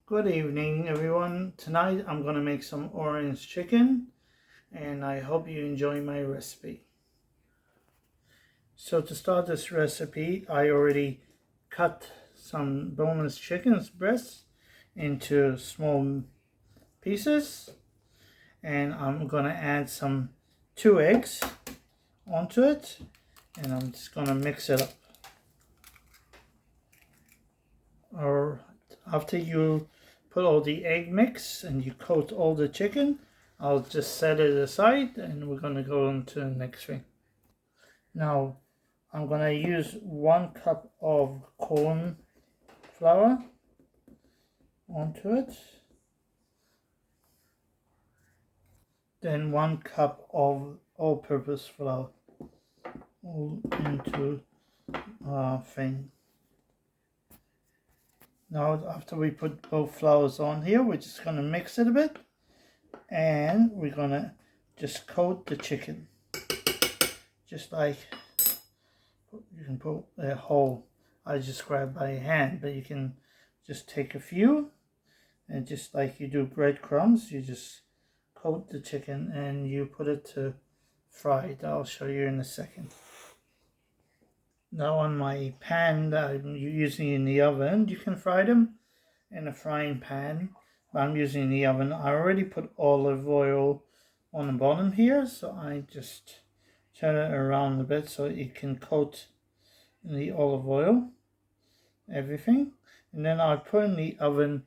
Good evening, everyone. Tonight I'm going to make some orange chicken, and I hope you enjoy my recipe. So to start this recipe, I already cut some boneless chicken's breasts into small pieces, and I'm going to add some 2 eggs onto it, and I'm just going to mix it up. Or after you put all the egg mix and you coat all the chicken, I'll just set it aside and we're going to go on to the next thing. Now I'm going to use 1 cup of corn flour onto it, then 1 cup of all-purpose flour all into our thing. Now after we put both flours on here, we're just going to mix it a bit, and we're going to just coat the chicken, just like you can put a whole, I just grab by hand, but you can just take a few, and just like you do breadcrumbs, you just coat the chicken and you put it to fry. I'll show you in a second. Now on my pan that I'm using in the oven, you can fry them in a frying pan, but I'm using the oven. I already put olive oil on the bottom here, so I just turn it around a bit so it can coat in the olive oil, everything. And then I put in the oven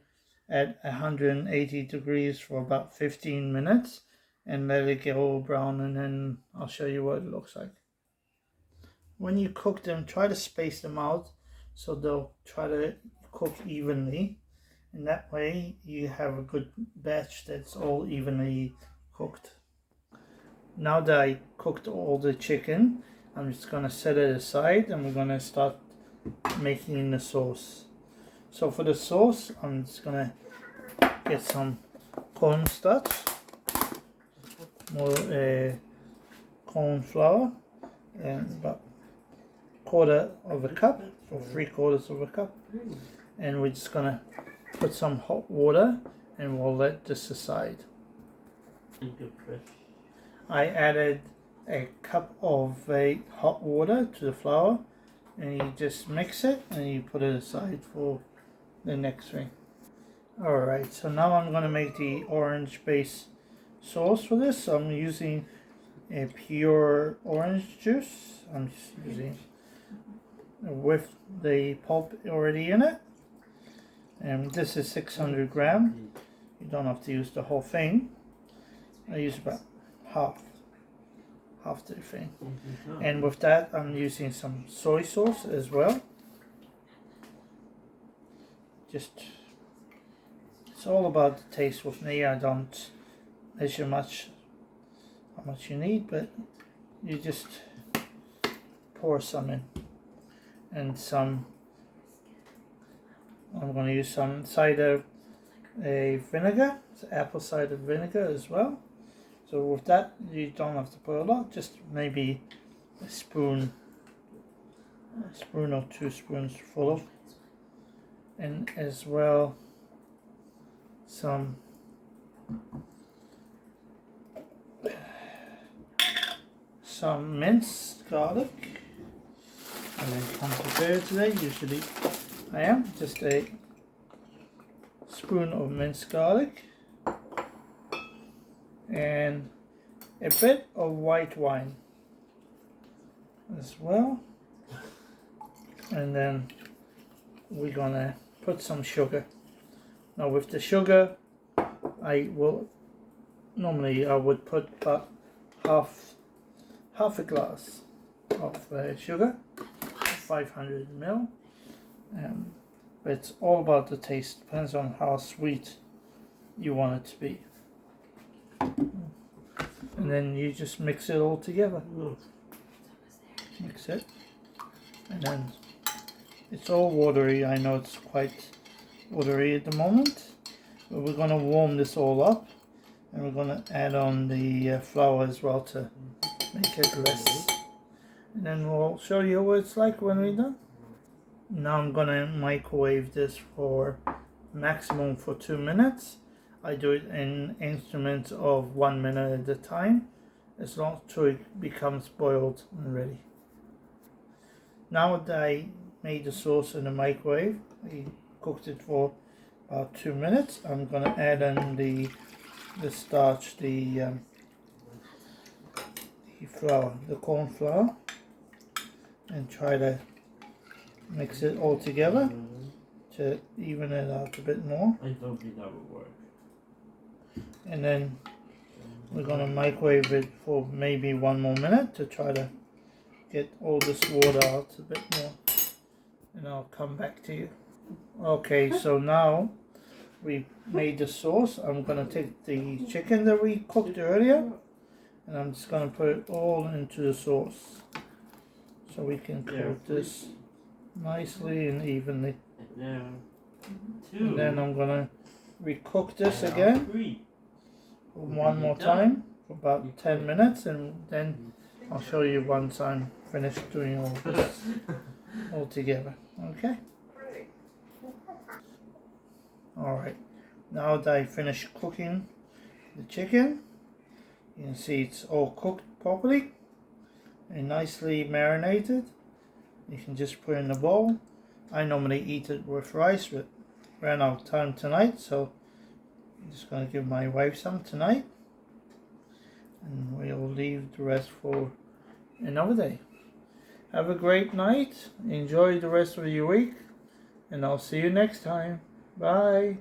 at 180 degrees for about 15 minutes and let it go brown, and then I'll show you what it looks like. When you cook them, try to space them out so they'll try to cook evenly, and that way you have a good batch that's all evenly cooked. Now that I cooked all the chicken, I'm just going to set it aside and we're going to start making the sauce. So for the sauce, I'm just going to get some cornstarch, more corn flour, and about 1/4 of a cup or 3/4 of a cup, and we're just gonna put some hot water and we'll let this aside. I added a cup of hot water to the flour, and you just mix it and you put it aside for the next thing. Alright, so now I'm gonna make the orange base sauce for this. So I'm using a pure orange juice. I'm just using with the pulp already in it, and this is 600 grams. You don't have to use the whole thing. I use about half the thing, and with that I'm using some soy sauce as well. Just, it's all about the taste with me. I don't measure how much you need, but you just pour some in. And some, I'm going to use some cider vinegar, it's apple cider vinegar as well. So with that, you don't have to put a lot, just maybe a spoon or 2 spoons full of, and as well some minced garlic. And then come prepared today, usually I am, just a spoon of minced garlic and a bit of white wine as well. And then we're gonna put some sugar. Now with the sugar, I would put about half a glass of sugar, 500 ml, but it's all about the taste. Depends on how sweet you want it to be, and then you just mix it all together. Mix it, and then it's all watery. I know it's quite watery at the moment, but we're going to warm this all up, and we're going to add on the flour as well to make it less. And then we'll show you what it's like when we're done. Now I'm gonna microwave this for maximum for 2 minutes. I do it in increments of 1 minute at a time, as long as it becomes boiled and ready. Now that I made the sauce in the microwave, I cooked it for about 2 minutes. I'm going to add in the starch, the flour, the corn flour, and try to mix it all together to even it out a bit more. I don't think that would work. And then we're going to microwave it for maybe 1 more minute to try to get all this water out a bit more. And I'll come back to you. Okay, so now we made the sauce. I'm going to take the chicken that we cooked earlier, and I'm just going to put it all into the sauce so we can cook this nicely and evenly. And then I'm going to recook this again one more time for about 10 minutes, and then I'll show you once I'm finished doing all this all together. Okay? Alright, now that I finished cooking the chicken, you can see it's all cooked properly and nicely marinated. You can just put it in the bowl. I normally eat it with rice, but ran out of time tonight, so I'm just going to give my wife some tonight, and we'll leave the rest for another day. Have a great night, enjoy the rest of your week, and I'll see you next time. Bye.